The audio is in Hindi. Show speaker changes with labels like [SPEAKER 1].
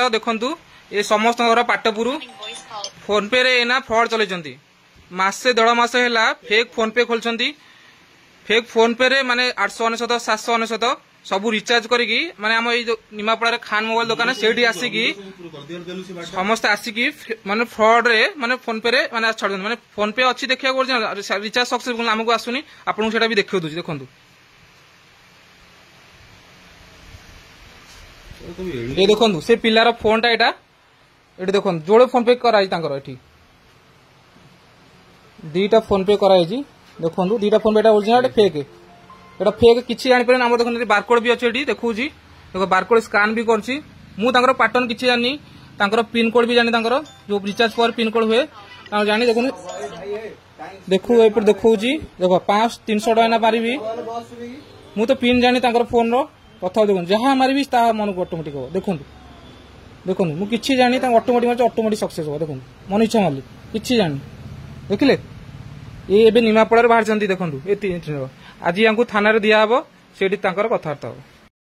[SPEAKER 1] देखु ये समस्त पाटपुर फोन पे रे ना फ्रॉड चलती मासे 1.5 मास है फेक फोन पे खोलछंती फेक फोन पे रे माने 899 799 सब रिचार्ज करी माने आम ये निमापड़ा खान मोबाइल दुकान से आसिकी समस्त आसिकी माने फ्रॉड रे माने फोन पे रे माने छाड़ माने फोन पे अच्छी देखा रिचार्ज सक्सेसफुल आमको आसुनी आपको सेटा भी देखियो दूची देखंतु ये देखंतु से पिलार फोन टा एटा एटी देखंतु जोड़े फोन पे कराई तांकर एठी दीटा फोन पे कराई जी देखंतु दीटा फोन पे एटा ओरिजिनल एटा फेक एटा फेक किछि जानि परन हम देखंतु बारकोड भी अछि एठी देखु जी देखो बारकोड स्कैन भी करछि मु तांकर पैटर्न किछि जानि तांकर पिन कोड भी जानि तांकर जो रिचार्ज पर पिन कोड हुए आ जानि देखु देखु एपर देखु जी देखो 500-300 टका ना पारिबी मु तो पिन जानि तांकर फोन रो कथा देखो जहाँ मारिबी ता मन को ऑटोमेटिक हो देखंतु देखंतु मु किछि जानि ता ऑटोमेटिक सक्सेस हो देखंतु मन इच्छा मारली किछि जानि देखिले ये एबे निमापड़ा बाहर देखंतु आज या थाना दिया हम से कथबार्ता हो।